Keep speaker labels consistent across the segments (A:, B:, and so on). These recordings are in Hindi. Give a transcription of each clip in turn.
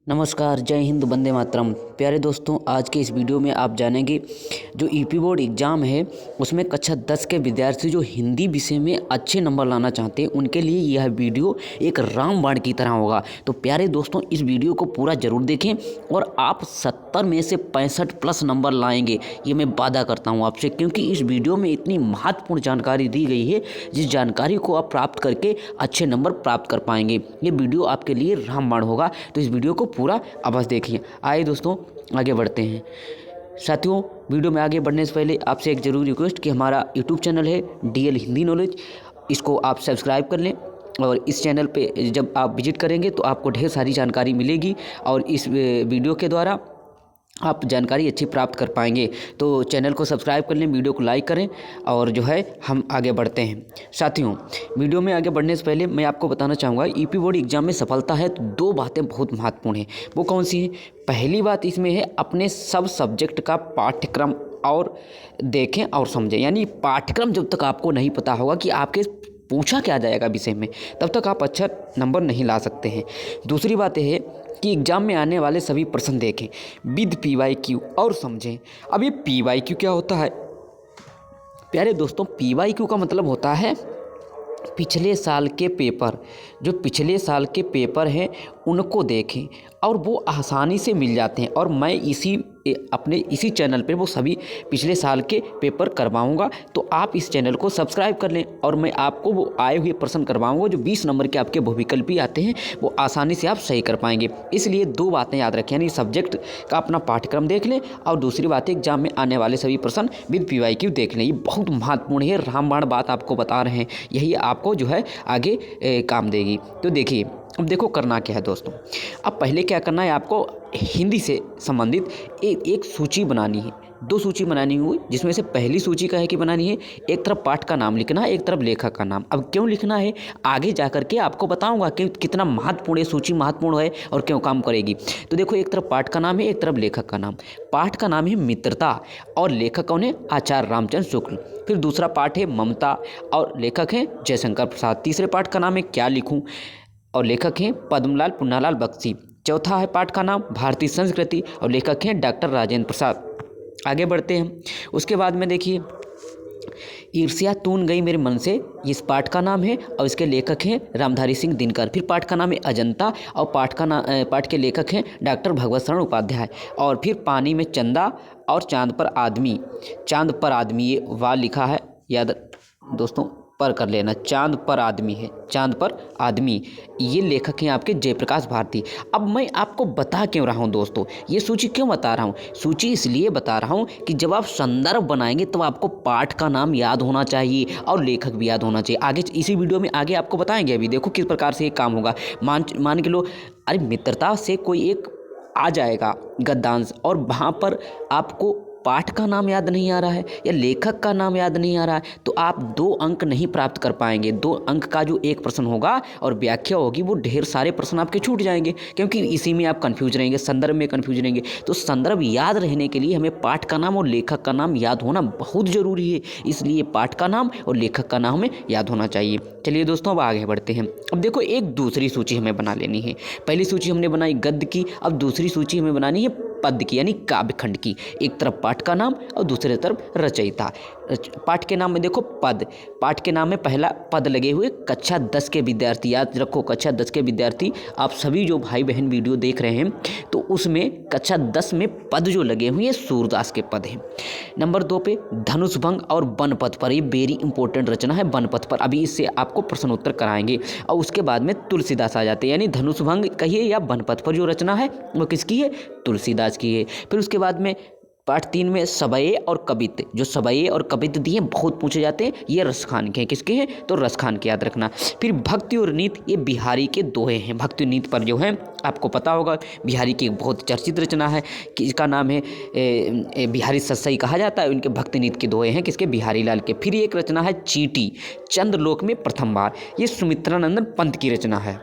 A: नमस्कार, जय हिंद, वंदे मातरम। प्यारे दोस्तों, आज के इस वीडियो में आप जानेंगे जो यूपी बोर्ड एग्ज़ाम है उसमें कक्षा 10 के विद्यार्थी जो हिंदी विषय में अच्छे नंबर लाना चाहते हैं उनके लिए यह वीडियो एक रामबाण की तरह होगा। तो प्यारे दोस्तों, इस वीडियो को पूरा ज़रूर देखें और आप 70 में से 65 प्लस नंबर लाएंगे, ये मैं वादा करता हूँ आपसे, क्योंकि इस वीडियो में इतनी महत्वपूर्ण जानकारी दी गई है जिस जानकारी को आप प्राप्त करके अच्छे नंबर प्राप्त कर पाएंगे। ये वीडियो आपके लिए रामबाण होगा, तो इस वीडियो को पूरा अवश्य देखिए। आइए दोस्तों, आगे बढ़ते हैं। साथियों, वीडियो में आगे बढ़ने से पहले आपसे एक ज़रूरी रिक्वेस्ट कि हमारा यूट्यूब चैनल है DL हिंदी नॉलेज, इसको आप सब्सक्राइब कर लें और इस चैनल पे जब आप विजिट करेंगे तो आपको ढेर सारी जानकारी मिलेगी और इस वीडियो के द्वारा आप जानकारी अच्छी प्राप्त कर पाएंगे। तो चैनल को सब्सक्राइब कर लें, वीडियो को लाइक करें और जो है हम आगे बढ़ते हैं। साथियों, वीडियो में आगे बढ़ने से पहले मैं आपको बताना चाहूँगा, यूपी बोर्ड एग्जाम में सफलता है तो दो बातें बहुत महत्वपूर्ण हैं। वो कौन सी है? पहली बात इसमें है अपने सब सब्जेक्ट का पाठ्यक्रम और देखें और समझें। यानी पाठ्यक्रम जब तक आपको नहीं पता होगा कि आपके पूछा क्या जाएगा विषय में, तब तक आप अच्छा नंबर नहीं ला सकते हैं। दूसरी बात यह है कि एग्ज़ाम में आने वाले सभी प्रश्न देखें विद PYQ और समझें। अब ये PYQ क्या होता है? प्यारे दोस्तों, PYQ का मतलब होता है पिछले साल के पेपर। जो पिछले साल के पेपर हैं उनको देखें और वो आसानी से मिल जाते हैं, और मैं अपने इसी चैनल पे वो सभी पिछले साल के पेपर करवाऊंगा। तो आप इस चैनल को सब्सक्राइब कर लें और मैं आपको वो आए हुए प्रश्न करवाऊंगा जो 20 नंबर के आपके बहुविकल्पी आते हैं, वो आसानी से आप सही कर पाएंगे। इसलिए दो बातें याद रखें, यानी सब्जेक्ट का अपना पाठ्यक्रम देख लें और दूसरी बात है एग्जाम में आने वाले सभी प्रश्न विद PYQ देख लें। ये बहुत महत्वपूर्ण है, रामबाण बात आपको बता रहे हैं, यही आपको जो है आगे काम देगी। तो देखिए, अब देखो करना क्या है दोस्तों। अब पहले क्या करना है, आपको हिंदी से संबंधित एक सूची बनानी है। दो सूची बनानी हुई, जिसमें से पहली सूची का है कि बनानी है एक तरफ पाठ का नाम लिखना है, एक तरफ लेखक का नाम। अब क्यों लिखना है आगे जाकर के आपको बताऊंगा कि कितना महत्वपूर्ण है, सूची महत्वपूर्ण है और क्यों काम करेगी। तो देखो, एक तरफ पाठ का नाम है, एक तरफ लेखक का नाम। पाठ का नाम है मित्रता और लेखक कौन है? आचार्य रामचंद्र शुक्ल। फिर दूसरा पाठ है ममता और लेखक हैं जयशंकर प्रसाद। तीसरे पाठ का नाम है क्या लिखूं और लेखक हैं पद्मलाल पुन्नालाल बख्शी। चौथा है पाठ का नाम भारतीय संस्कृति और लेखक हैं डॉक्टर राजेंद्र प्रसाद। आगे बढ़ते हैं। उसके बाद में देखिए, ईर्ष्या तून गई मेरे मन से, इस पाठ का नाम है और इसके लेखक हैं रामधारी सिंह दिनकर। फिर पाठ का नाम है अजंता और पाठ के लेखक हैं डॉक्टर भगवत शरण उपाध्याय। और फिर पानी में चंदा और चांद पर आदमी। चांद पर आदमी, ये वाह लिखा है, याद दोस्तों पर कर लेना, चांद पर आदमी है, चांद पर आदमी। ये लेखक हैं आपके जयप्रकाश भारती। अब मैं आपको बता क्यों रहा हूँ दोस्तों, ये सूची क्यों बता रहा हूँ? सूची इसलिए बता रहा हूँ कि जब आप संदर्भ बनाएंगे तो आपको पाठ का नाम याद होना चाहिए और लेखक भी याद होना चाहिए। आगे इसी वीडियो में आगे आपको बताएंगे, अभी देखो किस प्रकार से ये काम होगा। मान के लो, अरे मित्रता से कोई एक आ जाएगा गद्यांश और वहाँ पर आपको पाठ का नाम याद नहीं आ रहा है या लेखक का नाम याद नहीं आ रहा है, तो आप 2 अंक नहीं प्राप्त कर पाएंगे। 2 अंक का जो एक प्रश्न होगा और व्याख्या होगी, वो ढेर सारे प्रश्न आपके छूट जाएंगे, क्योंकि इसी में आप कंफ्यूज रहेंगे, संदर्भ में कंफ्यूज रहेंगे। तो संदर्भ याद रहने के लिए हमें पाठ का नाम और लेखक का नाम याद होना बहुत ज़रूरी है। इसलिए पाठ का नाम और लेखक का नाम हमें याद होना चाहिए। चलिए दोस्तों, अब आगे बढ़ते हैं। अब देखो, एक दूसरी सूची हमें बना लेनी है। पहली सूची हमने बनाई गद्य की, अब दूसरी सूची हमें बनानी है पद्य की, यानी काव्यखंड की। एक तरफ पाठ का नाम और दूसरी तरफ रचयिता। पाठ के नाम में देखो पद, पाठ के नाम में पहला पद लगे हुए कक्षा 10 के विद्यार्थी। याद रखो, कक्षा 10 के विद्यार्थी, आप सभी जो भाई बहन वीडियो देख रहे हैं तो उसमें कक्षा 10 में पद जो लगे हुए हैं सूरदास के पद हैं। नंबर 2 पे धनुष भंग और बनपथ पर, ये वेरी इंपॉर्टेंट रचना है बनपथ पर, अभी इससे आपको प्रश्न उत्तर कराएंगे। और उसके बाद में तुलसीदास आ जाते हैं, यानी धनुष भंग कहिए या बनपथ पर जो रचना है वो किसकी है? तुलसीदास की है। फिर उसके बाद में पाठ 3 में सबये और कवित्त, जो सबये और कवित्त दिए बहुत पूछे जाते हैं, ये रसखान के हैं। किसके हैं? तो रसखान के याद रखना। फिर भक्ति और नीति, ये बिहारी के दोहे हैं। भक्ति और नीति पर जो है आपको पता होगा, बिहारी की एक बहुत चर्चित रचना है, इसका नाम है बिहारी सत्सई कहा जाता है। उनके भक्ति नीति के दोहे हैं किसके? बिहारी लाल के। फिर एक रचना है चींटी, चंद्रलोक में प्रथम बार, ये सुमित्रानंदन पंत की रचना है।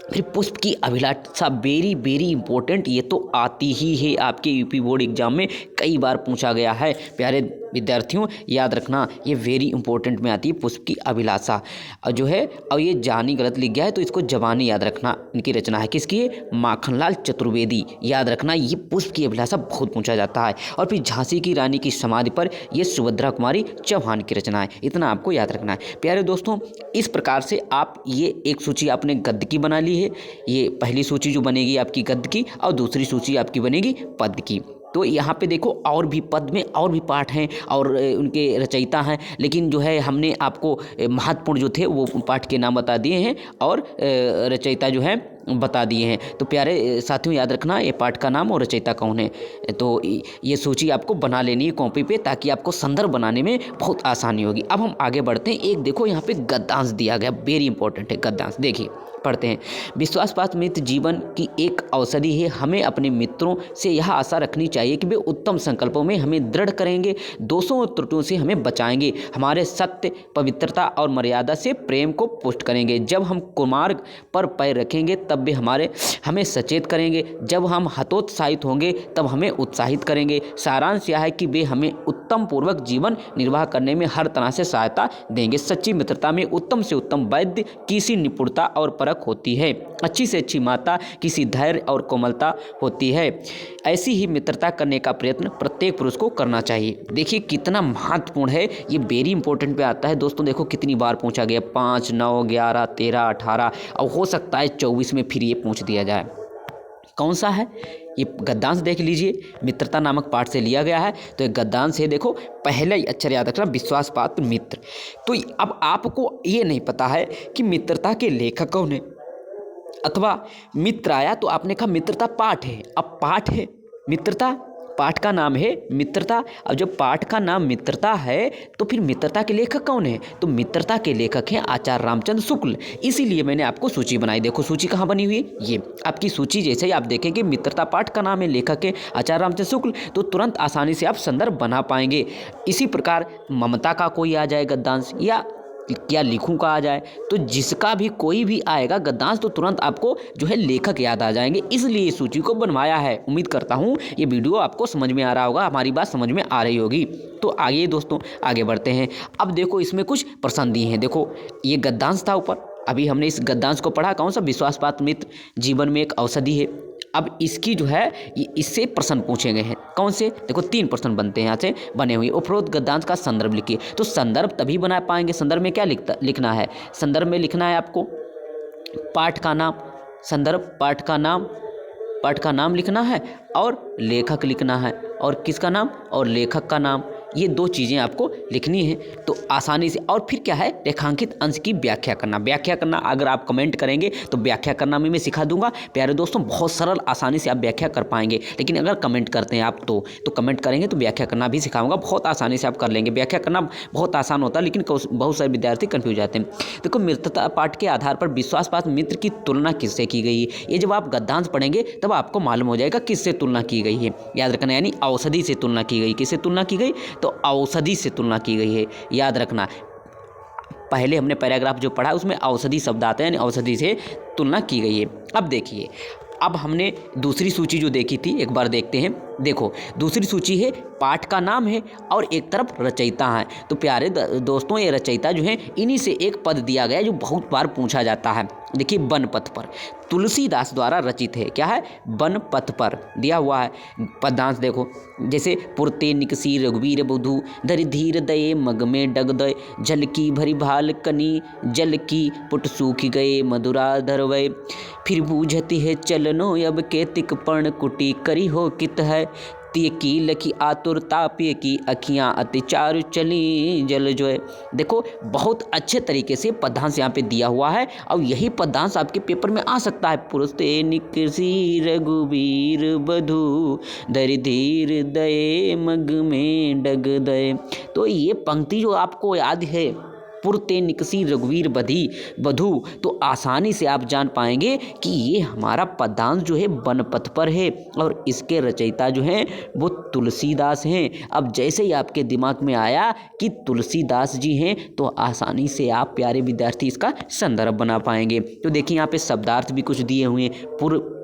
A: फिर पुष्प की अभिलाषा, वेरी वेरी इंपॉर्टेंट, ये तो आती ही है आपके यूपी बोर्ड एग्जाम में, कई बार पूछा गया है प्यारे विद्यार्थियों, याद रखना ये वेरी इंपॉर्टेंट में आती है पुष्प की अभिलाषा। और जो है, और ये जानी गलत लिख गया है तो इसको जवानी याद रखना, इनकी रचना है किसकी है, माखनलाल चतुर्वेदी, याद रखना ये पुष्प की अभिलाषा बहुत पूछा जाता है। और फिर झांसी की रानी की समाधि पर, यह सुभद्रा कुमारी चौहान की रचना है, इतना आपको याद रखना है। प्यारे दोस्तों, इस प्रकार से आप ये एक सूची आपने गद्य की बना ली है, ये पहली सूची जो बनेगी आपकी गद्य की, और दूसरी सूची आपकी बनेगी पद्य की। तो यहाँ पे देखो और भी पद में और भी पाठ हैं और उनके रचयिता हैं, लेकिन जो है हमने आपको महत्वपूर्ण जो थे वो पाठ के नाम बता दिए हैं और रचयिता जो है बता दिए हैं। तो प्यारे साथियों, याद रखना ये पाठ का नाम और रचयिता कौन है। तो ये सूची आपको बना लेनी है कॉपी पे, ताकि आपको संदर्भ बनाने में बहुत आसानी होगी। अब हम आगे बढ़ते हैं। एक देखो यहाँ पे गद्यांश दिया गया, वेरी इंपॉर्टेंट है गद्यांश, देखिए पढ़ते हैं। विश्वासपात मित्र जीवन की एक औषधि है, हमें अपने मित्रों से यह आशा रखनी चाहिए कि वे उत्तम संकल्पों में हमें दृढ़ करेंगे, दोषों और त्रुटियों से हमें बचाएंगे, हमारे सत्य, पवित्रता और मर्यादा से प्रेम को पुष्ट करेंगे। जब हम कुमार्ग पर पैर रखेंगे तब वे हमें सचेत करेंगे, जब हम हतोत्साहित होंगे तब हमें उत्साहित करेंगे। सारांश यह है कि वे हमें उत्तम पूर्वक जीवन निर्वाह करने में हर तरह से सहायता देंगे। सच्ची मित्रता में उत्तम से उत्तम वैद्य किसी निपुणता और परख होती है, अच्छी से अच्छी माता किसी धैर्य और कोमलता होती है। ऐसी ही मित्रता करने का प्रयत्न प्रत्येक पुरुष को करना चाहिए। देखिए कितना महत्वपूर्ण है, ये वेरी इंपॉर्टेंट पे आता है दोस्तों। देखो कितनी बार पूछा गया, 5, 9, 11, 13, 18 और हो सकता है 24 में फिर ये पूछ दिया जाए। कौन सा है ये गद्यांश देख लीजिए, मित्रता नामक पाठ से लिया गया है। तो ये गद्यांश है, देखो पहले ही अक्षर याद रखना, विश्वासपात्र मित्र। तो अब आपको ये नहीं पता है कि मित्रता के लेखक कौन है, अथवा मित्र आया तो आपने कहा मित्रता पाठ है, अब पाठ है मित्रता, पाठ का नाम है मित्रता। अब जब पाठ का नाम मित्रता है तो फिर मित्रता के लेखक कौन है, तो मित्रता के लेखक हैं आचार्य रामचंद्र शुक्ल। इसीलिए मैंने आपको सूची बनाई। देखो सूची कहाँ बनी हुई है, ये आपकी सूची। जैसे ही आप देखेंगे मित्रता पाठ का नाम है, लेखक है आचार्य रामचंद्र शुक्ल, तो तुरंत आसानी से आप संदर्भ बना पाएंगे। इसी प्रकार ममता का कोई आ जाए गद्यांश, या क्या लिखूं का आ जाए, तो जिसका भी कोई भी आएगा गद्यांश तो तुरंत आपको जो है लेखक याद आ जाएंगे, इसलिए इस सूची को बनवाया है। उम्मीद करता हूँ ये वीडियो आपको समझ में आ रहा होगा, हमारी बात समझ में आ रही होगी। तो आइए दोस्तों आगे बढ़ते हैं। अब देखो इसमें कुछ प्रश्न दिए हैं। देखो ये गद्यांश था ऊपर, अभी हमने इस गद्यांश को पढ़ा, कौन सा, विश्वासपात मित्र जीवन में एक औषधि है। अब इसकी जो है इससे प्रश्न पूछे गए हैं, कौन से, देखो 3 प्रश्न बनते हैं यहाँ से बने हुए। उपरोक्त गद्यांश का संदर्भ लिखिए। तो संदर्भ तभी बना पाएंगे, संदर्भ में क्या लिखना है, संदर्भ में लिखना है आपको पाठ का नाम, संदर्भ पाठ का नाम लिखना है और लेखक लिखना है, और किसका नाम, और लेखक का नाम, ये 2 चीज़ें आपको लिखनी है। तो आसानी से, और फिर क्या है, रेखांकित अंश की व्याख्या करना। अगर आप कमेंट करेंगे तो व्याख्या करना मैं सिखा दूंगा प्यारे दोस्तों, बहुत सरल, आसानी से आप व्याख्या कर पाएंगे। लेकिन अगर कमेंट करते हैं आप तो कमेंट करेंगे तो व्याख्या करना भी सिखाऊंगा, बहुत आसानी से आप कर लेंगे। व्याख्या करना बहुत आसान होता है, लेकिन बहुत सारे विद्यार्थी कन्फ्यूज जाते हैं। देखो मित्रता पाठ के आधार पर विश्वासपात मित्र की तुलना किससे की गई है, ये जब आप गद्यांश पढ़ेंगे तब आपको मालूम हो जाएगा किससे तुलना की गई है। याद रखना, यानी औषधि से तुलना की गई। किससे तुलना की गई, तो औषधि से तुलना की गई है, याद रखना। पहले हमने पैराग्राफ जो पढ़ा उसमें औषधि शब्द आते हैं, यानी औषधि से तुलना की गई है। अब देखिए, अब हमने दूसरी सूची जो देखी थी एक बार देखते हैं। देखो दूसरी सूची है, पाठ का नाम है और एक तरफ रचयिता है। तो प्यारे दोस्तों ये रचयिता जो है इन्हीं से एक पद दिया गया है जो बहुत बार पूछा जाता है। देखिए वन पथ पर, तुलसीदास द्वारा रचित है। क्या है, वन पथ पर दिया हुआ है। पदांश देखो, जैसे पुरते निकसी रघुवीर बुधु, धरि धीर दये मग में डग दय, जल की भरी भाल कनी, जल की पुट सूख गए मधुरा धरवय, फिर बूझती है चलनो अब के तिक पर्ण कुटी, करी हो कित है तिय की लखी आतुरता, पे की अखियाँ अति चारु चली जल जो है। देखो बहुत अच्छे तरीके से पदांश यहाँ पे दिया हुआ है, और यही पदांश आपके पेपर में आ सकता है। पुरस्ते निकसी रघुवीर बधु, धरि धीर दये मग में डग दय। तो ये पंक्ति जो आपको याद है पुरते निकसी रघुवीर बधी बधू, तो आसानी से आप जान पाएंगे कि ये हमारा पद्यांश जो है बनपथ पर है और इसके रचयिता जो हैं वो तुलसीदास हैं। अब जैसे ही आपके दिमाग में आया कि तुलसीदास जी हैं तो आसानी से आप प्यारे विद्यार्थी इसका संदर्भ बना पाएंगे। तो देखिए यहाँ पे शब्दार्थ भी कुछ दिए हुए हैं। पुर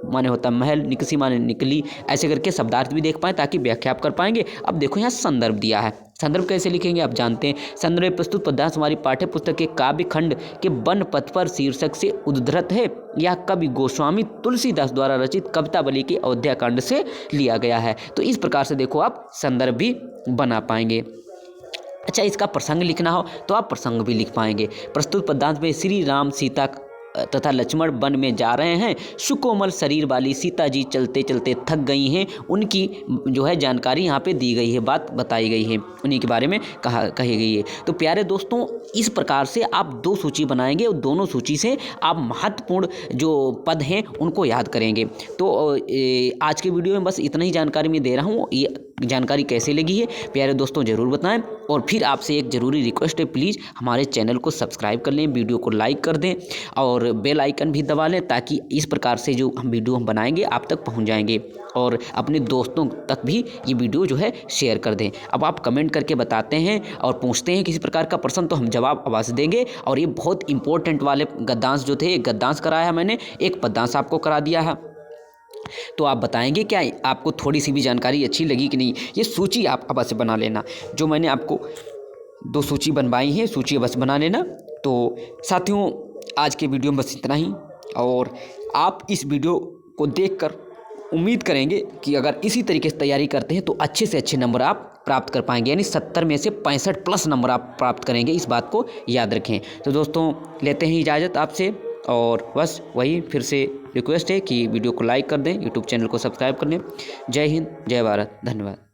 A: माने होता महल, निकसी माने निकली, ऐसे करके शब्दार्थ भी देख पाएँ ताकि व्याख्या आप कर पाएंगे। अब देखो यहाँ संदर्भ दिया है, संदर्भ कैसे लिखेंगे आप जानते हैं। संदर्भ में प्रस्तुत पद्यांश हमारी पाठ्य पुस्तक के काव्य खंड के वन पथ पर शीर्षक से उद्धृत है। यह कवि गोस्वामी तुलसीदास द्वारा रचित कवितावली के अयोध्या कांड से लिया गया है। तो इस प्रकार से देखो आप संदर्भ भी बना पाएंगे। अच्छा, इसका प्रसंग लिखना हो तो आप प्रसंग भी लिख पाएंगे। प्रस्तुत पद्यांश में श्री राम सीता तथा लक्ष्मण वन में जा रहे हैं। सुकोमल शरीर वाली सीता जी चलते चलते थक गई हैं। उनकी जो है जानकारी यहाँ पे दी गई है, बात बताई गई है, उन्हीं के बारे में कही गई है। तो प्यारे दोस्तों, इस प्रकार से आप दो सूची बनाएंगे और दोनों सूची से आप महत्वपूर्ण जो पद हैं उनको याद करेंगे। तो आज के वीडियो में बस इतना ही जानकारी मैं दे रहा हूँ। ये जानकारी कैसे लगी है प्यारे दोस्तों ज़रूर बताएं। और फिर आपसे एक ज़रूरी रिक्वेस्ट है, प्लीज़ हमारे चैनल को सब्सक्राइब कर लें, वीडियो को लाइक कर दें और बेल आइकन भी दबा लें ताकि इस प्रकार से जो हम वीडियो हम बनाएंगे आप तक पहुंच जाएंगे और अपने दोस्तों तक भी ये वीडियो जो है शेयर कर दें। अब आप कमेंट करके बताते हैं और पूछते हैं किसी प्रकार का प्रश्न तो हम जवाब अवश्य देंगे। और ये बहुत इंपॉर्टेंट वाले गद्यांश जो थे, गद्यांश कराया है मैंने, एक पद्यांश आपको करा दिया है। तो आप बताएंगे क्या आपको थोड़ी सी भी जानकारी अच्छी लगी कि नहीं। ये सूची आप अवश्य बना लेना, जो मैंने आपको दो सूची बनवाई है, सूची अवश्य बना लेना। तो साथियों, आज के वीडियो में बस इतना ही। और आप इस वीडियो को देखकर उम्मीद करेंगे कि अगर इसी तरीके से तैयारी करते हैं तो अच्छे से अच्छे नंबर आप प्राप्त कर पाएंगे, यानी 70 में से 65 प्लस नंबर आप प्राप्त करेंगे। इस बात को याद रखें। तो दोस्तों, लेते हैं इजाज़त आपसे और बस वही फिर से रिक्वेस्ट है कि वीडियो को लाइक कर दें, यूट्यूब चैनल को सब्सक्राइब कर लें। जय हिंद, जय भारत, धन्यवाद।